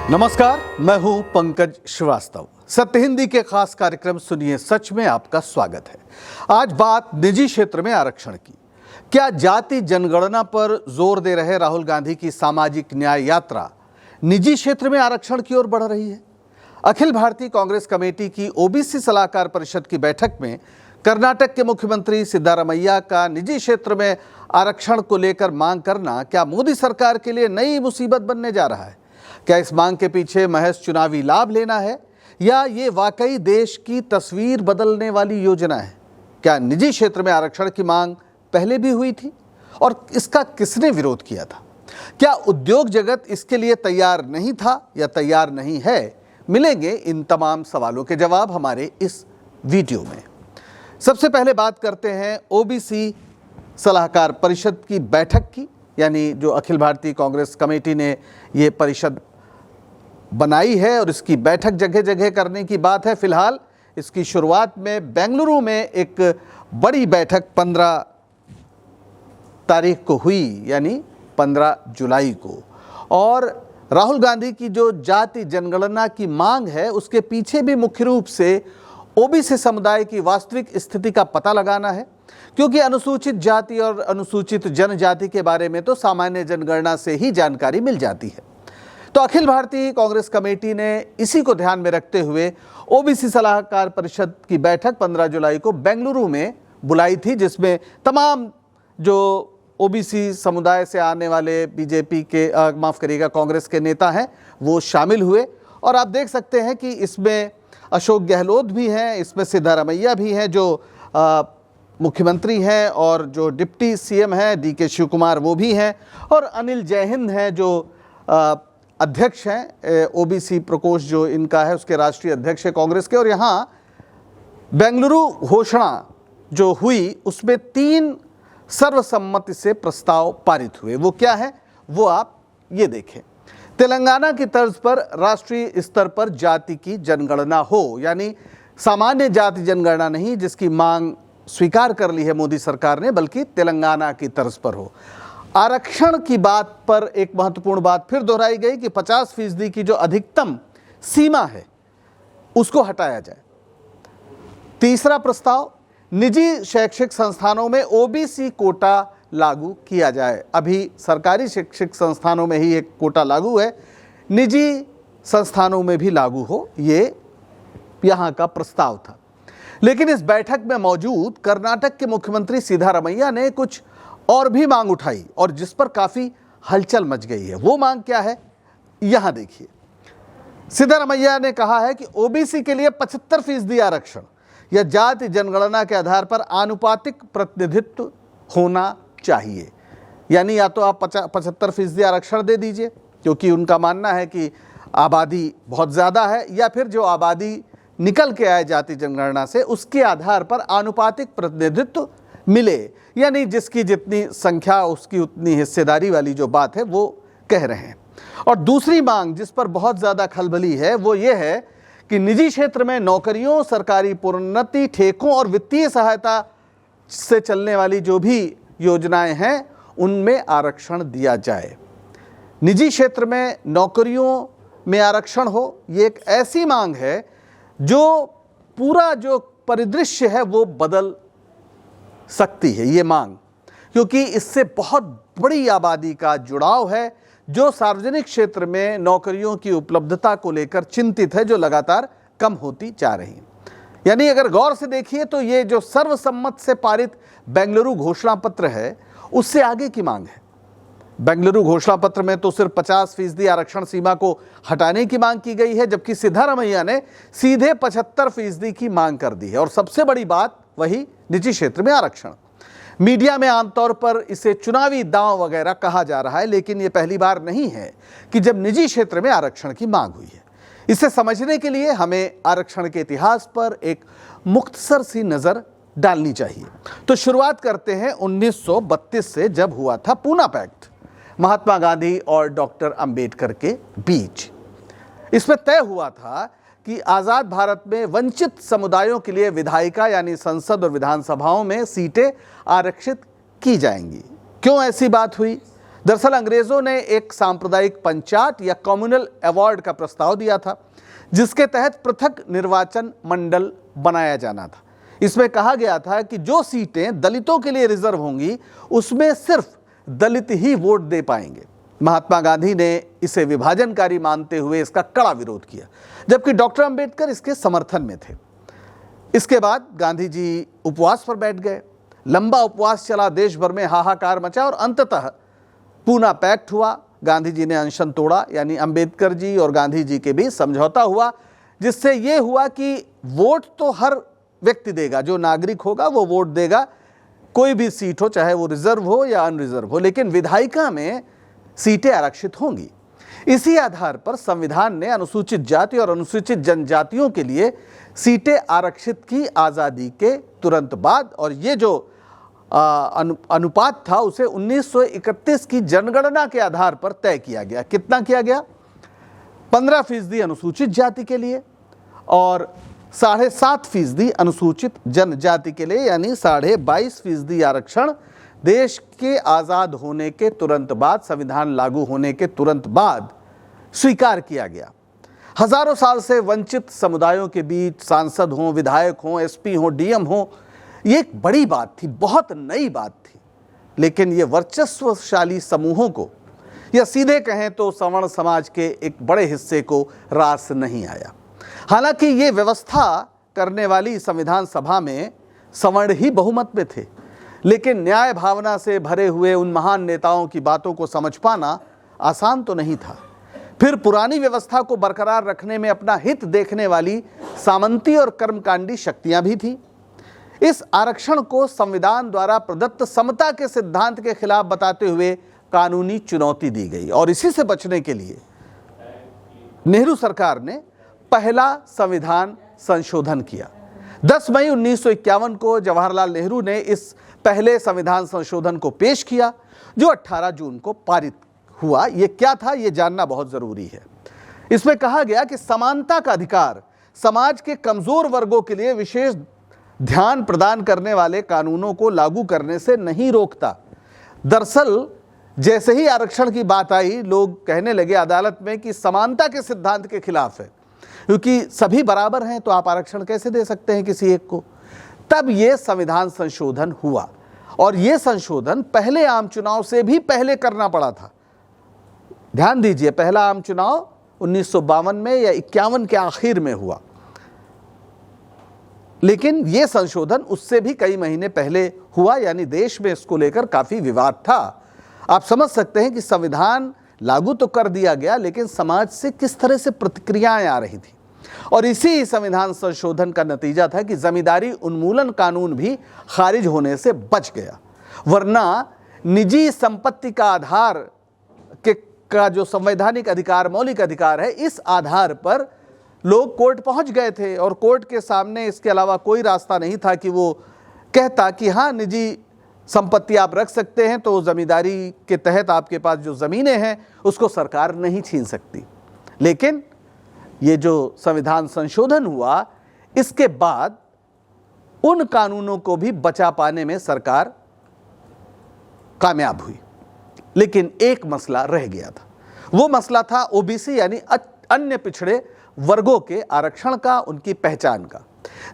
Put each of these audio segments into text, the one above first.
नमस्कार, मैं हूं पंकज श्रीवास्तव। सत्य हिंदी के खास कार्यक्रम सुनिए सच में आपका स्वागत है। आज बात निजी क्षेत्र में आरक्षण की। क्या जाति जनगणना पर जोर दे रहे राहुल गांधी की सामाजिक न्याय यात्रा निजी क्षेत्र में आरक्षण की ओर बढ़ रही है? अखिल भारतीय कांग्रेस कमेटी की ओबीसी सलाहकार परिषद की बैठक में कर्नाटक के मुख्यमंत्री सिद्धारमैया का निजी क्षेत्र में आरक्षण को लेकर मांग करना क्या मोदी सरकार के लिए नई मुसीबत बनने जा रहा है? क्या इस मांग के पीछे महज चुनावी लाभ लेना है या ये वाकई देश की तस्वीर बदलने वाली योजना है? क्या निजी क्षेत्र में आरक्षण की मांग पहले भी हुई थी और इसका किसने विरोध किया था? क्या उद्योग जगत इसके लिए तैयार नहीं था या तैयार नहीं है? मिलेंगे इन तमाम सवालों के जवाब हमारे इस वीडियो में। सबसे पहले बात करते हैं ओबीसी सलाहकार परिषद की बैठक की, यानी जो अखिल भारतीय कांग्रेस कमेटी ने ये परिषद बनाई है और इसकी बैठक जगह जगह करने की बात है। फिलहाल इसकी शुरुआत में बेंगलुरु में एक बड़ी बैठक 15 तारीख को हुई, यानी 15 जुलाई को। और राहुल गांधी की जो जाति जनगणना की मांग है उसके पीछे भी मुख्य रूप से ओबीसी समुदाय की वास्तविक स्थिति का पता लगाना है, क्योंकि अनुसूचित जाति और अनुसूचित जनजाति के बारे में तो सामान्य जनगणना से ही जानकारी मिल जाती है। तो अखिल भारतीय कांग्रेस कमेटी ने इसी को ध्यान में रखते हुए ओबीसी सलाहकार परिषद की बैठक 15 जुलाई को बेंगलुरु में बुलाई थी, जिसमें तमाम जो ओबीसी समुदाय से आने वाले बीजेपी के कांग्रेस के नेता हैं वो शामिल हुए। और आप देख सकते हैं कि इसमें अशोक गहलोत भी हैं, इसमें सिद्धारमैया भी हैं जो मुख्यमंत्री हैं, और जो डिप्टी सीएम हैं डीके शिव कुमार वो भी हैं, और अनिल जैहिंद हैं जो अध्यक्ष हैं ओबीसी प्रकोष्ठ जो इनका है उसके राष्ट्रीय अध्यक्ष है कांग्रेस के। और यहाँ बेंगलुरु घोषणा जो हुई उसमें 3 सर्वसम्मति से प्रस्ताव पारित हुए। वो क्या है वो आप ये देखें। तेलंगाना की तर्ज पर राष्ट्रीय स्तर पर जाति की जनगणना हो, यानी सामान्य जाति जनगणना नहीं जिसकी मांग स्वीकार कर ली है मोदी सरकार ने, बल्कि तेलंगाना की तर्ज पर हो। आरक्षण की बात पर एक महत्वपूर्ण बात फिर दोहराई गई कि 50% की जो अधिकतम सीमा है उसको हटाया जाए। तीसरा प्रस्ताव, निजी शैक्षिक संस्थानों में ओबीसी कोटा लागू किया जाए। अभी सरकारी शैक्षिक संस्थानों में ही एक कोटा लागू है, निजी संस्थानों में भी लागू हो, ये यहाँ का प्रस्ताव था। लेकिन इस बैठक में मौजूद कर्नाटक के मुख्यमंत्री सिद्धारमैया ने कुछ और भी मांग उठाई और जिस पर काफी हलचल मच गई है। वो मांग क्या है यहां देखिए। सिद्धारमैया ने कहा है कि ओबीसी के लिए 75% आरक्षण या जाति जनगणना के आधार पर आनुपातिक प्रतिनिधित्व होना चाहिए। यानी या तो आप 75% आरक्षण दे दीजिए, क्योंकि उनका मानना है कि आबादी बहुत ज़्यादा है, या फिर जो आबादी निकल के आए जाति जनगणना से उसके आधार पर आनुपातिक प्रतिनिधित्व मिले, यानी जिसकी जितनी संख्या उसकी उतनी हिस्सेदारी वाली जो बात है वो कह रहे हैं। और दूसरी मांग जिस पर बहुत ज़्यादा खलबली है वो ये है कि निजी क्षेत्र में नौकरियों, सरकारी प्रोन्नति, ठेकों और वित्तीय सहायता से चलने वाली जो भी योजनाएं हैं उनमें आरक्षण दिया जाए। निजी क्षेत्र में नौकरियों में आरक्षण हो, ये एक ऐसी मांग है जो पूरा जो परिदृश्य है वो बदल सकती है ये मांग, क्योंकि इससे बहुत बड़ी आबादी का जुड़ाव है जो सार्वजनिक क्षेत्र में नौकरियों की उपलब्धता को लेकर चिंतित है, जो लगातार कम होती जा रही है। यानी अगर गौर से देखिए तो ये जो सर्वसम्मत से पारित बेंगलुरु घोषणा पत्र है उससे आगे की मांग है। बेंगलुरु घोषणा पत्र में तो सिर्फ 50% आरक्षण सीमा को हटाने की मांग की गई है, जबकि सिद्धारमैया ने सीधे 75% की मांग कर दी है। और सबसे बड़ी बात वही निजी क्षेत्र में आरक्षण। मीडिया में आमतौर पर इसे चुनावी दांव वगैरह कहा जा रहा है, लेकिन यह पहली बार नहीं है कि जब निजी क्षेत्र में आरक्षण की मांग हुई है। इसे समझने के लिए हमें आरक्षण के इतिहास पर एक मुख्तसर सी नजर डालनी चाहिए। तो शुरुआत करते हैं 1932 से, जब हुआ था पूना पैक्ट महात्मा गांधी और डॉक्टर अंबेडकर के बीच। इसमें तय हुआ था कि आज़ाद भारत में वंचित समुदायों के लिए विधायिका यानी संसद और विधानसभाओं में सीटें आरक्षित की जाएंगी। क्यों ऐसी बात हुई? दरअसल अंग्रेजों ने एक सांप्रदायिक पंचायत या कम्युनल अवार्ड का प्रस्ताव दिया था, जिसके तहत पृथक निर्वाचन मंडल बनाया जाना था। इसमें कहा गया था कि जो सीटें दलितों के लिए रिजर्व होंगी उसमें सिर्फ दलित ही वोट दे पाएंगे। महात्मा गांधी ने इसे विभाजनकारी मानते हुए इसका कड़ा विरोध किया, जबकि डॉक्टर अंबेडकर इसके समर्थन में थे। इसके बाद गांधी जी उपवास पर बैठ गए। लंबा उपवास चला, देश भर में हाहाकार मचा और अंततः पूना पैक्ट हुआ। गांधी जी ने अनशन तोड़ा, यानी अंबेडकर जी और गांधी जी के बीच समझौता हुआ, जिससे यह हुआ कि वोट तो हर व्यक्ति देगा, जो नागरिक होगा वो वोट देगा, कोई भी सीट हो, चाहे वो रिजर्व हो या अनरिजर्व हो, लेकिन विधायिका में सीटें आरक्षित होंगी। इसी आधार पर संविधान ने अनुसूचित जाति और अनुसूचित जनजातियों के लिए सीटें आरक्षित की आज़ादी के तुरंत बाद, और ये जो अनुपात था उसे 1931 की जनगणना के आधार पर तय किया गया। कितना किया गया? 15% अनुसूचित जाति के लिए और 7.5% अनुसूचित जनजाति के लिए, यानी 22.5% आरक्षण देश के आज़ाद होने के तुरंत बाद, संविधान लागू होने के तुरंत बाद स्वीकार किया गया। हजारों साल से वंचित समुदायों के बीच सांसद हों, विधायक हों, एसपी हों, डीएम हों, ये एक बड़ी बात थी, बहुत नई बात थी। लेकिन ये वर्चस्वशाली समूहों को, या सीधे कहें तो सवर्ण समाज के एक बड़े हिस्से को रास नहीं आया। हालांकि ये व्यवस्था करने वाली संविधान सभा में सवर्ण ही बहुमत में थे, लेकिन न्याय भावना से भरे हुए उन महान नेताओं की बातों को समझ पाना आसान तो नहीं था। फिर पुरानी व्यवस्था को बरकरार रखने में अपना हित देखने वाली सामंती और कर्मकांडी शक्तियां भी थीं। इस आरक्षण को संविधान द्वारा प्रदत्त समता के सिद्धांत के खिलाफ बताते हुए कानूनी चुनौती दी गई, और इसी से बचने के लिए नेहरू सरकार ने पहला संविधान संशोधन किया। 10 मई 1951 को जवाहरलाल नेहरू ने इस पहले संविधान संशोधन को पेश किया, जो 18 जून को पारित हुआ। यह क्या था, यह जानना बहुत जरूरी है। इसमें कहा गया कि समानता का अधिकार समाज के कमजोर वर्गों के लिए विशेष ध्यान प्रदान करने वाले कानूनों को लागू करने से नहीं रोकता। दरअसल जैसे ही आरक्षण की बात आई, लोग कहने लगे अदालत में कि समानता के सिद्धांत के खिलाफ है, क्योंकि सभी बराबर हैं तो आप आरक्षण कैसे दे सकते हैं किसी एक को। तब यह संविधान संशोधन हुआ, और यह संशोधन पहले आम चुनाव से भी पहले करना पड़ा था। ध्यान दीजिए, पहला आम चुनाव 1952 में या 51 के आखिर में हुआ, लेकिन यह संशोधन उससे भी कई महीने पहले हुआ, यानी देश में इसको लेकर काफी विवाद था। आप समझ सकते हैं कि संविधान लागू तो कर दिया गया, लेकिन समाज से किस तरह से प्रतिक्रियाएं आ रही थी। और इसी संविधान संशोधन का नतीजा था कि जमींदारी उन्मूलन कानून भी खारिज होने से बच गया, वरना निजी संपत्ति का आधार का जो संवैधानिक अधिकार, मौलिक अधिकार है, इस आधार पर लोग कोर्ट पहुंच गए थे, और कोर्ट के सामने इसके अलावा कोई रास्ता नहीं था कि वो कहता कि हाँ, निजी संपत्ति आप रख सकते हैं, तो जमींदारी के तहत आपके पास जो ज़मीनें हैं उसको सरकार नहीं छीन सकती। लेकिन ये जो संविधान संशोधन हुआ, इसके बाद उन कानूनों को भी बचा पाने में सरकार कामयाब हुई। लेकिन एक मसला रह गया था, वो मसला था ओबीसी यानी अन्य पिछड़े वर्गों के आरक्षण का, उनकी पहचान का।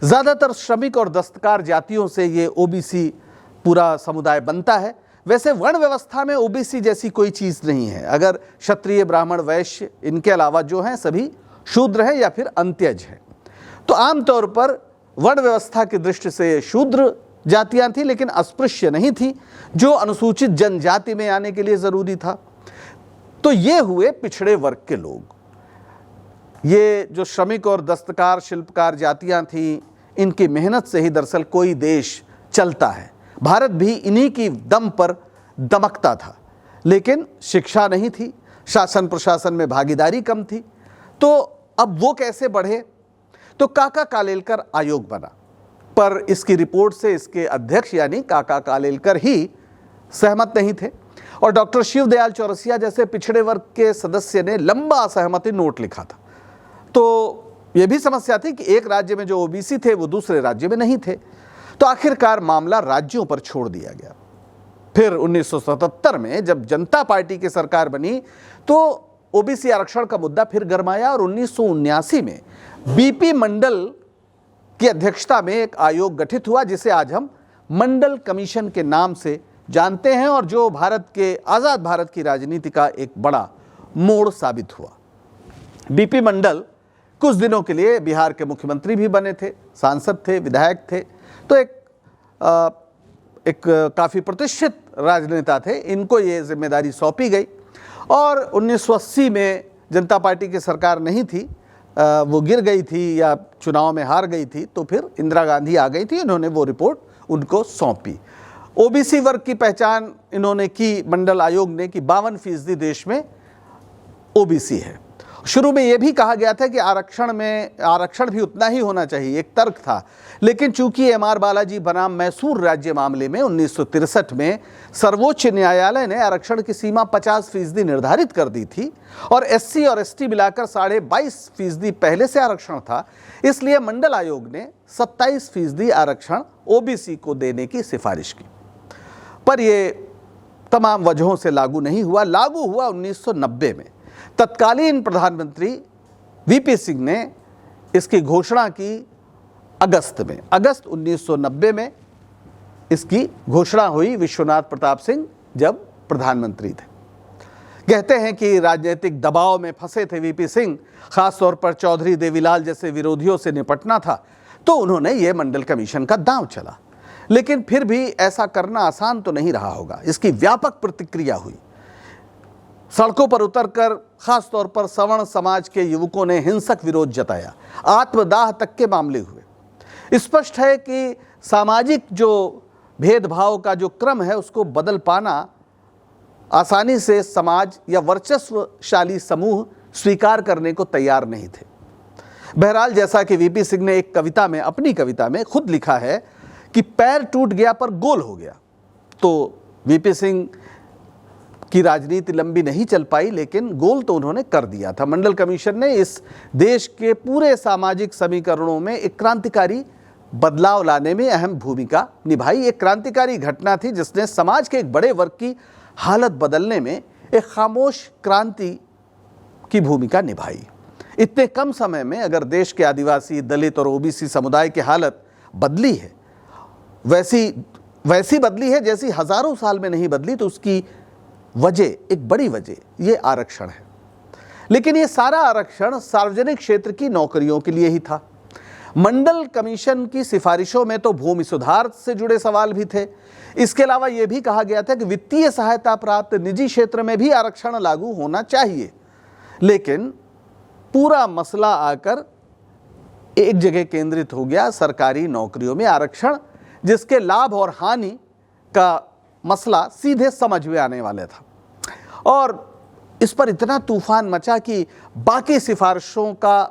ज़्यादातर श्रमिक और दस्तकार जातियों से ये ओबीसी पूरा समुदाय बनता है। वैसे वर्ण व्यवस्था में ओबीसी जैसी कोई चीज़ नहीं है। अगर क्षत्रिय, ब्राह्मण, वैश्य, इनके अलावा जो हैं सभी शूद्र हैं या फिर अंत्यज हैं। तो आमतौर पर वर्ण व्यवस्था की दृष्टि से शूद्र जातियां थी, लेकिन अस्पृश्य नहीं थी, जो अनुसूचित जनजाति में आने के लिए ज़रूरी था। तो ये हुए पिछड़े वर्ग के लोग। ये जो श्रमिक और दस्तकार, शिल्पकार जातियां थीं, इनकी मेहनत से ही दरअसल कोई देश चलता है। भारत भी इन्हीं की दम पर दमकता था, लेकिन शिक्षा नहीं थी, शासन प्रशासन में भागीदारी कम थी। तो अब वो कैसे बढ़े? तो काका कालेलकर आयोग बना, पर इसकी रिपोर्ट से इसके अध्यक्ष यानी काका कालेलकर ही सहमत नहीं थे, और डॉक्टर शिवदयाल चौरसिया जैसे पिछड़े वर्ग के सदस्य ने लंबा असहमति नोट लिखा था। तो यह भी समस्या थी कि एक राज्य में जो ओबीसी थे वो दूसरे राज्य में नहीं थे। तो आखिरकार मामला राज्यों पर छोड़ दिया गया। फिर 1977 में जब जनता पार्टी की सरकार बनी तो ओबीसी आरक्षण का मुद्दा फिर गरमाया और 1979 में बीपी मंडल की अध्यक्षता में एक आयोग गठित हुआ जिसे आज हम मंडल कमीशन के नाम से जानते हैं और जो भारत के आज़ाद भारत की राजनीति का एक बड़ा मोड़ साबित हुआ। बीपी मंडल कुछ दिनों के लिए बिहार के मुख्यमंत्री भी बने थे, सांसद थे, विधायक थे, तो एक काफ़ी प्रतिष्ठित राजनेता थे। इनको ये जिम्मेदारी सौंपी गई और 1980 में जनता पार्टी की सरकार नहीं थी, वो गिर गई थी या चुनाव में हार गई थी, तो फिर इंदिरा गांधी आ गई थी, इन्होंने वो रिपोर्ट उनको सौंपी। ओबीसी वर्ग की पहचान इन्होंने की मंडल आयोग ने कि 52% देश में ओबीसी है। शुरू में यह भी कहा गया था कि आरक्षण भी उतना ही होना चाहिए, एक तर्क था, लेकिन चूंकि एमआर बालाजी बनाम मैसूर राज्य मामले में 1963 में सर्वोच्च न्यायालय ने आरक्षण की सीमा 50% निर्धारित कर दी थी और एससी और एसटी मिलाकर 22.5% पहले से आरक्षण था, इसलिए मंडल आयोग ने 27% आरक्षण ओबीसी को देने की सिफारिश की। पर यह तमाम वजहों से लागू नहीं हुआ। लागू हुआ 1990 में। तत्कालीन प्रधानमंत्री वीपी सिंह ने इसकी घोषणा की अगस्त 1990 में इसकी घोषणा हुई, विश्वनाथ प्रताप सिंह जब प्रधानमंत्री थे। कहते हैं कि राजनीतिक दबाव में फंसे थे वीपी सिंह, खासतौर पर चौधरी देवीलाल जैसे विरोधियों से निपटना था, तो उन्होंने ये मंडल कमीशन का दांव चला। लेकिन फिर भी ऐसा करना आसान तो नहीं रहा होगा। इसकी व्यापक प्रतिक्रिया हुई। सड़कों पर उतरकर खासतौर पर सवर्ण समाज के युवकों ने हिंसक विरोध जताया, आत्मदाह तक के मामले हुए। स्पष्ट है कि सामाजिक जो भेदभाव का जो क्रम है उसको बदल पाना आसानी से समाज या वर्चस्वशाली समूह स्वीकार करने को तैयार नहीं थे। बहरहाल, जैसा कि वीपी सिंह ने एक कविता में, अपनी कविता में खुद लिखा है कि पैर टूट गया पर गोल हो गया, तो वीपी सिंह की राजनीति लंबी नहीं चल पाई, लेकिन गोल तो उन्होंने कर दिया था। मंडल कमीशन ने इस देश के पूरे सामाजिक समीकरणों में एक क्रांतिकारी बदलाव लाने में अहम भूमिका निभाई। एक क्रांतिकारी घटना थी जिसने समाज के एक बड़े वर्ग की हालत बदलने में एक खामोश क्रांति की भूमिका निभाई। इतने कम समय में अगर देश के आदिवासी, दलित और ओबीसी समुदाय की हालत बदली है, वैसी बदली है जैसी हजारों साल में नहीं बदली, तो उसकी वजह, एक बड़ी वजह ये आरक्षण है। लेकिन ये सारा आरक्षण सार्वजनिक क्षेत्र की नौकरियों के लिए ही था। मंडल कमीशन की सिफारिशों में तो भूमि सुधार से जुड़े सवाल भी थे। इसके अलावा यह भी कहा गया था कि वित्तीय सहायता प्राप्त निजी क्षेत्र में भी आरक्षण लागू होना चाहिए। लेकिन पूरा मसला आकर एक जगह केंद्रित हो गया, सरकारी नौकरियों में आरक्षण, जिसके लाभ और हानि का मसला सीधे समझ में आने वाला था। और इस पर इतना तूफान मचा कि बाकी सिफारिशों का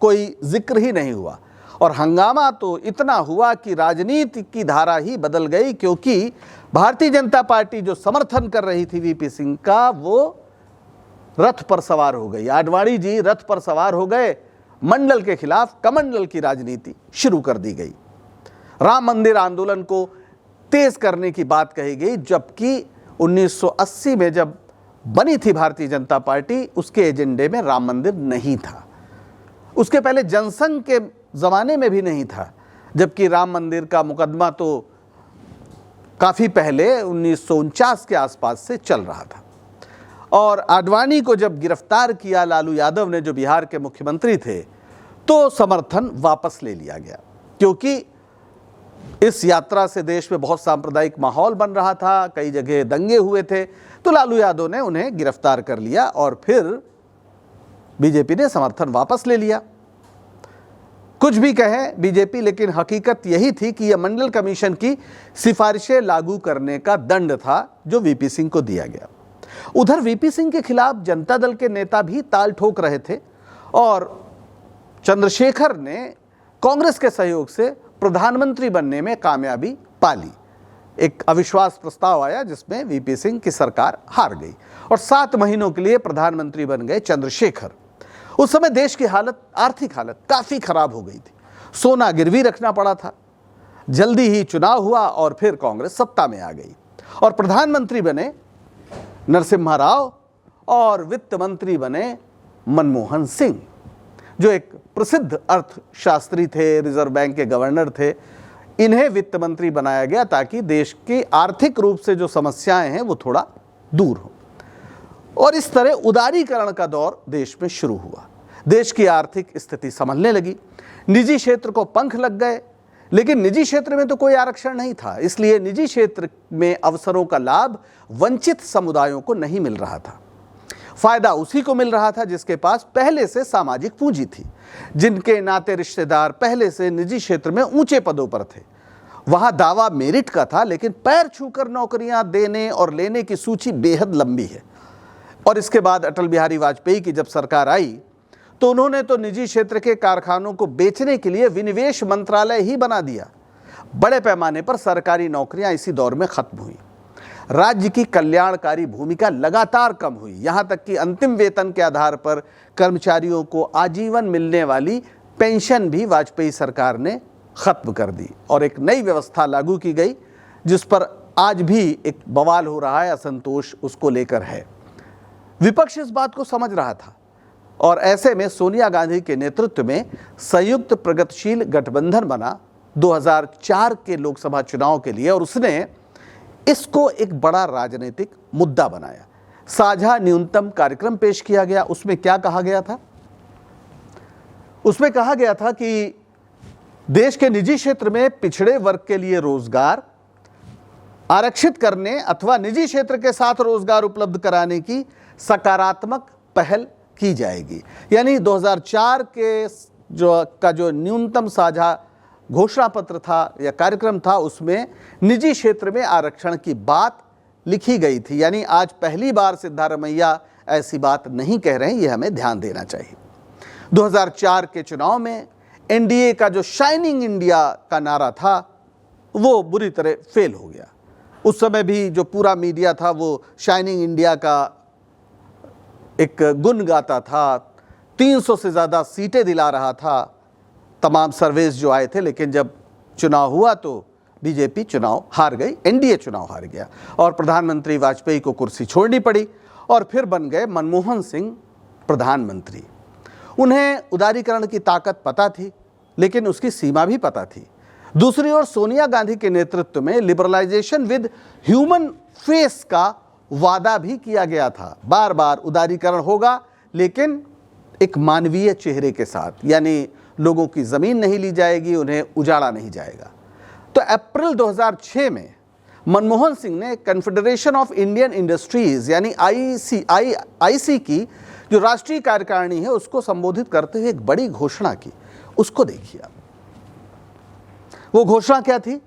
कोई जिक्र ही नहीं हुआ और हंगामा तो इतना हुआ कि राजनीति की धारा ही बदल गई, क्योंकि भारतीय जनता पार्टी जो समर्थन कर रही थी वीपी सिंह का, वो रथ पर सवार हो गई। आडवाणी जी रथ पर सवार हो गए। मंडल के खिलाफ कमंडल की राजनीति शुरू कर दी गई। राम मंदिर आंदोलन को तेज करने की बात कही गई, जबकि 1980 में जब बनी थी भारतीय जनता पार्टी, उसके एजेंडे में राम मंदिर नहीं था। उसके पहले जनसंघ के ज़माने में भी नहीं था, जबकि राम मंदिर का मुकदमा तो काफ़ी पहले 1949 के आसपास से चल रहा था। और आडवाणी को जब गिरफ्तार किया लालू यादव ने, जो बिहार के मुख्यमंत्री थे, तो समर्थन वापस ले लिया गया, क्योंकि इस यात्रा से देश में बहुत सांप्रदायिक माहौल बन रहा था, कई जगह दंगे हुए थे, तो लालू यादव ने उन्हें गिरफ्तार कर लिया और फिर बीजेपी ने समर्थन वापस ले लिया। कुछ भी कहें बीजेपी, लेकिन हकीकत यही थी कि यह मंडल कमीशन की सिफारिशें लागू करने का दंड था जो वीपी सिंह को दिया गया। उधर वीपी सिंह के खिलाफ जनता दल के नेता भी ताल ठोक रहे थे और चंद्रशेखर ने कांग्रेस के सहयोग से प्रधानमंत्री बनने में कामयाबी पा ली। एक अविश्वास प्रस्ताव आया जिसमें वीपी सिंह की सरकार हार गई और 7 महीनों के लिए प्रधानमंत्री बन गए चंद्रशेखर। उस समय देश की हालत, आर्थिक हालत काफ़ी खराब हो गई थी। सोना गिरवी रखना पड़ा था। जल्दी ही चुनाव हुआ और फिर कांग्रेस सत्ता में आ गई और प्रधानमंत्री बने नरसिम्हा राव और वित्त मंत्री बने मनमोहन सिंह, जो एक प्रसिद्ध अर्थशास्त्री थे, रिजर्व बैंक के गवर्नर थे। इन्हें वित्त मंत्री बनाया गया ताकि देश की आर्थिक रूप से जो समस्याएं हैं वो थोड़ा दूर हो। और इस तरह उदारीकरण का दौर देश में शुरू हुआ। देश की आर्थिक स्थिति संभलने लगी, निजी क्षेत्र को पंख लग गए। लेकिन निजी क्षेत्र में तो कोई आरक्षण नहीं था, इसलिए निजी क्षेत्र में अवसरों का लाभ वंचित समुदायों को नहीं मिल रहा था। फायदा उसी को मिल रहा था जिसके पास पहले से सामाजिक पूंजी थी, जिनके नाते रिश्तेदार पहले से निजी क्षेत्र में ऊंचे पदों पर थे। वहां दावा मेरिट का था, लेकिन पैर छूकर नौकरियां देने और लेने की सूची बेहद लंबी है। और इसके बाद अटल बिहारी वाजपेयी की जब सरकार आई तो उन्होंने तो निजी क्षेत्र के कारखानों को बेचने के लिए विनिवेश मंत्रालय ही बना दिया। बड़े पैमाने पर सरकारी नौकरियां इसी दौर में खत्म हुई। राज्य की कल्याणकारी भूमिका लगातार कम हुई, यहां तक कि अंतिम वेतन के आधार पर कर्मचारियों को आजीवन मिलने वाली पेंशन भी वाजपेयी सरकार ने खत्म कर दी और एक नई व्यवस्था लागू की गई, जिस पर आज भी एक बवाल हो रहा है, असंतोष उसको लेकर है। विपक्ष इस बात को समझ रहा था और ऐसे में सोनिया गांधी के नेतृत्व में संयुक्त प्रगतिशील गठबंधन बना 2004 के लोकसभा चुनाव के लिए, और उसने इसको एक बड़ा राजनीतिक मुद्दा बनाया। साझा न्यूनतम कार्यक्रम पेश किया गया। उसमें क्या कहा गया था? उसमें कहा गया था कि देश के निजी क्षेत्र में पिछड़े वर्ग के लिए रोजगार आरक्षित करने अथवा निजी क्षेत्र के साथ रोजगार उपलब्ध कराने की सकारात्मक पहल की जाएगी। यानी 2004 के जो न्यूनतम साझा घोषणा पत्र था या कार्यक्रम था, उसमें निजी क्षेत्र में आरक्षण की बात लिखी गई थी। यानी आज पहली बार सिद्धारमैया ऐसी बात नहीं कह रहे हैं, ये हमें ध्यान देना चाहिए। 2004 के चुनाव में एनडीए का जो शाइनिंग इंडिया का नारा था वो बुरी तरह फेल हो गया। उस समय भी जो पूरा मीडिया था वो शाइनिंग इंडिया का एक गुण गाता था, 300 से ज़्यादा सीटें दिला रहा था, तमाम सर्वेस जो आए थे। लेकिन जब चुनाव हुआ तो बीजेपी चुनाव हार गई, एनडीए चुनाव हार गया और प्रधानमंत्री वाजपेयी को कुर्सी छोड़नी पड़ी और फिर बन गए मनमोहन सिंह प्रधानमंत्री। उन्हें उदारीकरण की ताकत पता थी, लेकिन उसकी सीमा भी पता थी। दूसरी ओर सोनिया गांधी के नेतृत्व में लिबरलाइजेशन विद ह्यूमन फेस का वादा भी किया गया था। बार बार उदारीकरण होगा, लेकिन एक मानवीय चेहरे के साथ, यानी लोगों की ज़मीन नहीं ली जाएगी, उन्हें उजाड़ा नहीं जाएगा। तो अप्रैल 2006 में मनमोहन सिंह ने कन्फेडरेशन ऑफ इंडियन इंडस्ट्रीज यानी आईसी की जो राष्ट्रीय कार्यकारिणी है उसको संबोधित करते हुए एक बड़ी घोषणा की। उसको देखिए। वो घोषणा क्या थी?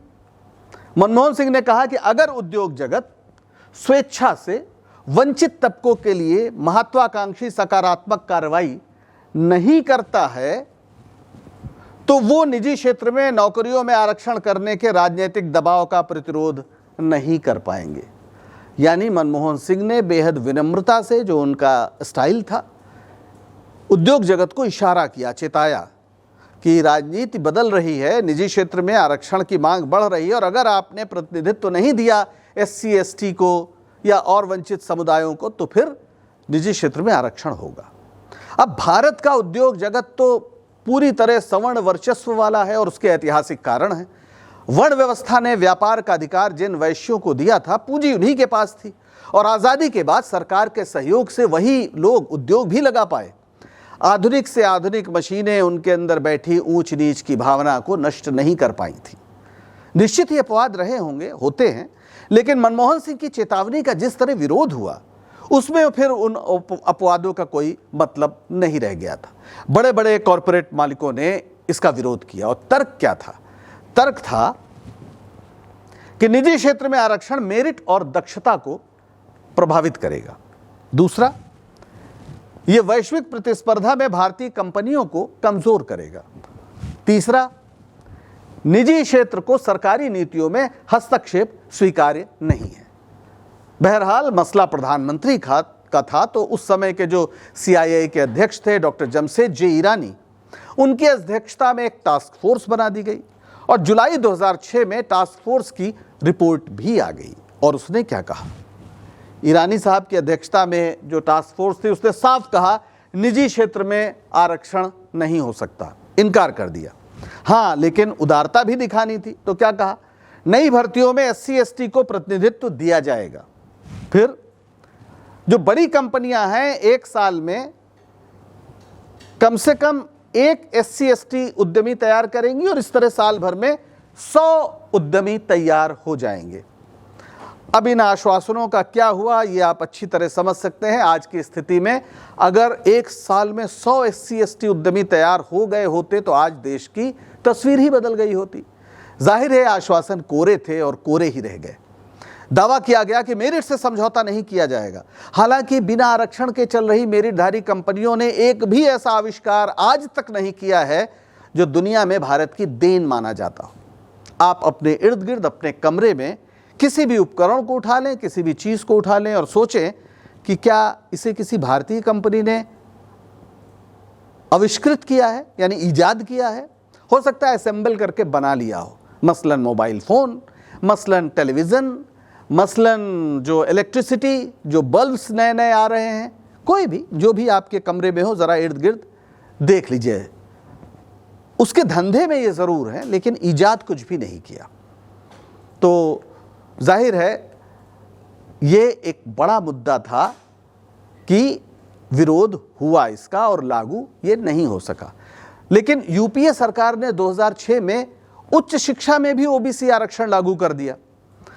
मनमोहन सिंह ने कहा कि अगर उद्योग जगत स्वेच्छा से वंचित तबकों के लिए महत्वाकांक्षी सकारात्मक कार्रवाई नहीं करता है तो वो निजी क्षेत्र में नौकरियों में आरक्षण करने के राजनीतिक दबाव का प्रतिरोध नहीं कर पाएंगे। यानी मनमोहन सिंह ने बेहद विनम्रता से, जो उनका स्टाइल था, उद्योग जगत को इशारा किया, चेताया कि राजनीति बदल रही है, निजी क्षेत्र में आरक्षण की मांग बढ़ रही है और अगर आपने प्रतिनिधित्व नहीं दिया एससी एसटी को या और वंचित समुदायों को तो फिर निजी क्षेत्र में आरक्षण होगा। अब भारत का उद्योग जगत तो पूरी तरह सवर्ण वर्चस्व वाला है और उसके ऐतिहासिक कारण हैं। वर्ण व्यवस्था ने व्यापार का अधिकार जिन वैश्यों को दिया था, पूंजी उन्हीं के पास थी और आज़ादी के बाद सरकार के सहयोग से वही लोग उद्योग भी लगा पाए। आधुनिक से आधुनिक मशीनें उनके अंदर बैठी ऊंच नीच की भावना को नष्ट नहीं कर पाई थी। निश्चित ही अपवाद रहे होंगे, होते हैं, लेकिन मनमोहन सिंह की चेतावनी का जिस तरह विरोध हुआ उसमें फिर उन अपवादों का कोई मतलब नहीं रह गया था। बड़े बड़े कॉरपोरेट मालिकों ने इसका विरोध किया और तर्क क्या था? तर्क था कि निजी क्षेत्र में आरक्षण मेरिट और दक्षता को प्रभावित करेगा। दूसरा, यह वैश्विक प्रतिस्पर्धा में भारतीय कंपनियों को कमजोर करेगा। तीसरा, निजी क्षेत्र को सरकारी नीतियों में हस्तक्षेप स्वीकार्य नहीं है। बहरहाल मसला प्रधानमंत्री का था, तो उस समय के जो CIA के अध्यक्ष थे डॉक्टर जमशेद जे ईरानी, उनकी अध्यक्षता में एक टास्क फोर्स बना दी गई और जुलाई 2006 में टास्क फोर्स की रिपोर्ट भी आ गई और उसने क्या कहा? ईरानी साहब की अध्यक्षता में जो टास्क फोर्स थी उसने साफ कहा निजी क्षेत्र में आरक्षण नहीं हो सकता, इनकार कर दिया। हाँ, लेकिन उदारता भी दिखानी थी, तो क्या कहा? नई भर्तियों में SC ST को प्रतिनिधित्व दिया जाएगा। फिर जो बड़ी कंपनियां हैं एक साल में कम से कम एक SC ST उद्यमी तैयार करेंगी और इस तरह साल भर में 100 उद्यमी तैयार हो जाएंगे। अब इन आश्वासनों का क्या हुआ ये आप अच्छी तरह समझ सकते हैं। आज की स्थिति में अगर एक साल में 100 SC ST उद्यमी तैयार हो गए होते तो आज देश की तस्वीर ही बदल गई होती। जाहिर है आश्वासन कोरे थे और कोरे ही रह गए। दावा किया गया कि मेरिट से समझौता नहीं किया जाएगा। हालांकि बिना आरक्षण के चल रही मेरिटधारी कंपनियों ने एक भी ऐसा आविष्कार आज तक नहीं किया है जो दुनिया में भारत की देन माना जाता हो। आप अपने इर्द गिर्द अपने कमरे में किसी भी उपकरण को उठा लें, किसी भी चीज़ को उठा लें और सोचें कि क्या इसे किसी भारतीय कंपनी ने आविष्कृत किया है, यानी ईजाद किया है। हो सकता है असेंबल करके बना लिया हो, मसलन मोबाइल फ़ोन, मसलन टेलीविज़न, मसलन जो इलेक्ट्रिसिटी, जो बल्ब्स नए नए आ रहे हैं, कोई भी जो भी आपके कमरे में हो ज़रा इर्द गिर्द देख लीजिए। उसके धंधे में ये ज़रूर है लेकिन ईजाद कुछ भी नहीं किया। तो जाहिर है ये एक बड़ा मुद्दा था कि विरोध हुआ इसका और लागू ये नहीं हो सका। लेकिन UPA सरकार ने 2006 में उच्च शिक्षा में भी OBC आरक्षण लागू कर दिया।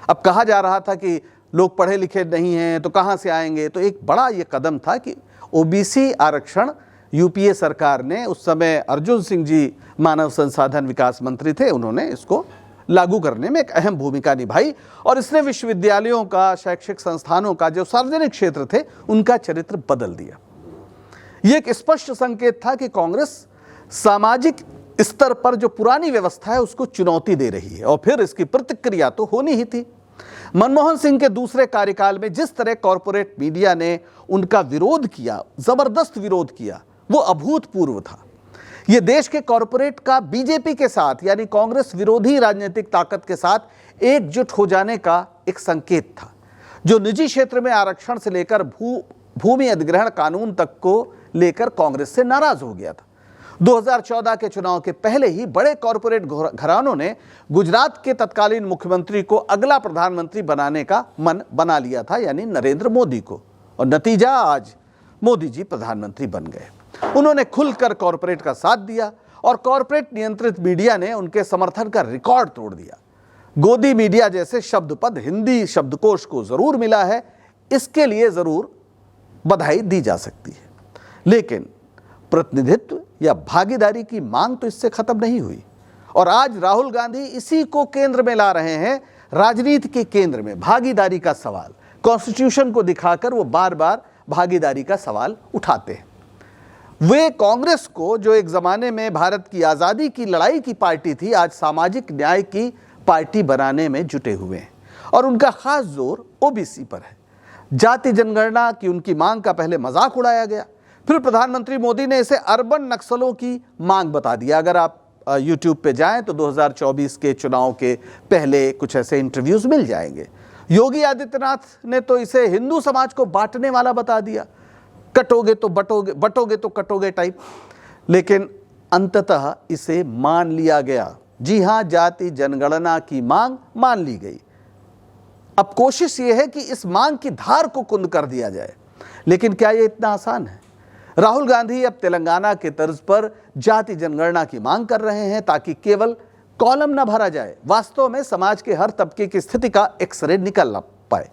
अब कहा जा रहा था कि लोग पढ़े लिखे नहीं हैं तो कहाँ से आएंगे, तो एक बड़ा ये कदम था कि OBC आरक्षण UPA सरकार ने, उस समय अर्जुन सिंह जी मानव संसाधन विकास मंत्री थे, उन्होंने इसको लागू करने में एक अहम भूमिका निभाई और इसने विश्वविद्यालयों का, शैक्षिक संस्थानों का, जो सार्वजनिक क्षेत्र थे उनका चरित्र बदल दिया। ये एक स्पष्ट संकेत था कि कांग्रेस सामाजिक स्तर पर जो पुरानी व्यवस्था है उसको चुनौती दे रही है और फिर इसकी प्रतिक्रिया तो होनी ही थी। मनमोहन सिंह के दूसरे कार्यकाल में जिस तरह कॉरपोरेट मीडिया ने उनका विरोध किया, जबरदस्त विरोध किया, वो अभूतपूर्व था। ये देश के कॉरपोरेट का बीजेपी के साथ यानी कांग्रेस विरोधी राजनीतिक ताकत के साथ एकजुट हो जाने का एक संकेत था, जो निजी क्षेत्र में आरक्षण से लेकर भूमि अधिग्रहण कानून तक को लेकर कांग्रेस से नाराज हो गया था। 2014 के चुनाव के पहले ही बड़े कॉरपोरेट घरानों ने गुजरात के तत्कालीन मुख्यमंत्री को अगला प्रधानमंत्री बनाने का मन बना लिया था, यानी नरेंद्र मोदी को, और नतीजा आज मोदी जी प्रधानमंत्री बन गए। उन्होंने खुलकर कॉरपोरेट का साथ दिया और कॉरपोरेट नियंत्रित मीडिया ने उनके समर्थन का रिकॉर्ड तोड़ दिया। गोदी मीडिया जैसे शब्द पद हिंदी शब्दकोश को जरूर मिला है, इसके लिए जरूर बधाई दी जा सकती है। लेकिन प्रतिनिधित्व या भागीदारी की मांग तो इससे खत्म नहीं हुई और आज राहुल गांधी इसी को केंद्र में ला रहे हैं। राजनीति के केंद्र में भागीदारी का सवाल, कॉन्स्टिट्यूशन को दिखाकर वो बार बार भागीदारी का सवाल उठाते हैं। वे कांग्रेस को, जो एक जमाने में भारत की आज़ादी की लड़ाई की पार्टी थी, आज सामाजिक न्याय की पार्टी बनाने में जुटे हुए हैं और उनका खास जोर OBC पर है। जाति जनगणना की उनकी मांग का पहले मजाक उड़ाया गया, फिर प्रधानमंत्री मोदी ने इसे अर्बन नक्सलों की मांग बता दिया। अगर आप YouTube पे जाएं तो 2024 के चुनाव के पहले कुछ ऐसे इंटरव्यूज मिल जाएंगे। योगी आदित्यनाथ ने तो इसे हिंदू समाज को बांटने वाला बता दिया, कटोगे तो बटोगे, बटोगे तो कटोगे टाइप। लेकिन अंततः इसे मान लिया गया। जी हाँ, जाति जनगणना की मांग मान ली गई। अब कोशिश ये है कि इस मांग की धार को कुंद कर दिया जाए, लेकिन क्या ये इतना आसान है? राहुल गांधी अब तेलंगाना के तर्ज पर जाति जनगणना की मांग कर रहे हैं ताकि केवल कॉलम न भरा जाए, वास्तव में समाज के हर तबके की स्थिति का एक्सरे निकल पाए।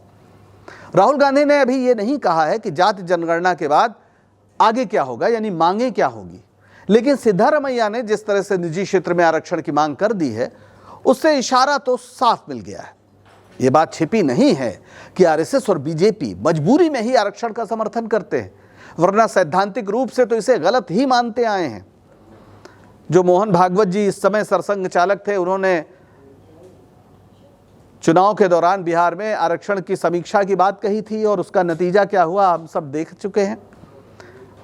राहुल गांधी ने अभी ये नहीं कहा है कि जाति जनगणना के बाद आगे क्या होगा, यानी मांगे क्या होगी, लेकिन सिद्धारमैया ने जिस तरह से निजी क्षेत्र में आरक्षण की मांग कर दी है उससे इशारा तो साफ मिल गया है। ये बात छिपी नहीं है कि RSS और BJP मजबूरी में ही आरक्षण का समर्थन करते हैं, वरना सैद्धांतिक रूप से तो इसे गलत ही मानते आए हैं। जो मोहन भागवत जी इस समय सरसंघ चालक थे, उन्होंने चुनाव के दौरान बिहार में आरक्षण की समीक्षा की बात कही थी और उसका नतीजा क्या हुआ हम सब देख चुके हैं।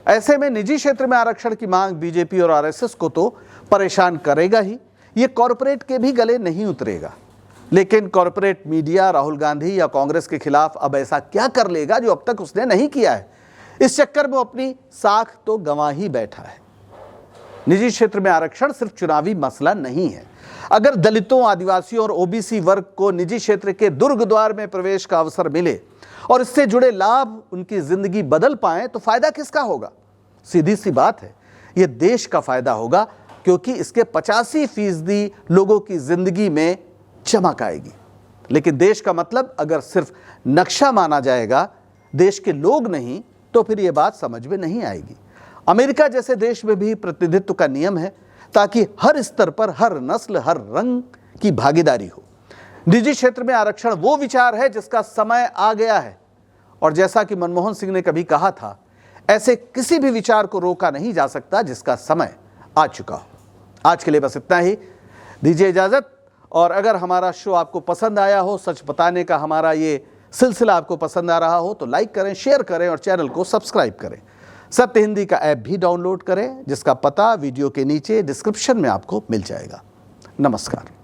ऐसे में निजी क्षेत्र में आरक्षण की मांग BJP और RSS को तो परेशान करेगा ही, ये कॉरपोरेट के भी गले नहीं उतरेगा। लेकिन कॉरपोरेट मीडिया राहुल गांधी या कांग्रेस के खिलाफ अब ऐसा क्या कर लेगा जो अब तक उसने नहीं किया है। इस चक्कर में अपनी साख तो गंवा ही बैठा है। निजी क्षेत्र में आरक्षण सिर्फ चुनावी मसला नहीं है। अगर दलितों, आदिवासियों और ओबीसी वर्ग को निजी क्षेत्र के दुर्ग द्वार में प्रवेश का अवसर मिले और इससे जुड़े लाभ उनकी जिंदगी बदल पाए तो फायदा किसका होगा? सीधी सी बात है, यह देश का फायदा होगा, क्योंकि इसके 85% लोगों की जिंदगी में चमक आएगी। लेकिन देश का मतलब अगर सिर्फ नक्शा माना जाएगा, देश के लोग नहीं, तो फिर यह बात समझ में नहीं आएगी। अमेरिका जैसे देश में भी प्रतिनिधित्व का नियम है, ताकि हर स्तर पर हर नस्ल, हर रंग की भागीदारी हो। निजी क्षेत्र में आरक्षण वो विचार है जिसका समय आ गया है, और जैसा कि मनमोहन सिंह ने कभी कहा था, ऐसे किसी भी विचार को रोका नहीं जा सकता जिसका समय आ चुका हो। आज के लिए बस इतना ही, दीजिए इजाजत। और अगर हमारा शो आपको पसंद आया हो, सच बताने का हमारा ये सिलसिला आपको पसंद आ रहा हो, तो लाइक करें, शेयर करें और चैनल को सब्सक्राइब करें। सत्य हिंदी का ऐप भी डाउनलोड करें, जिसका पता वीडियो के नीचे डिस्क्रिप्शन में आपको मिल जाएगा। नमस्कार।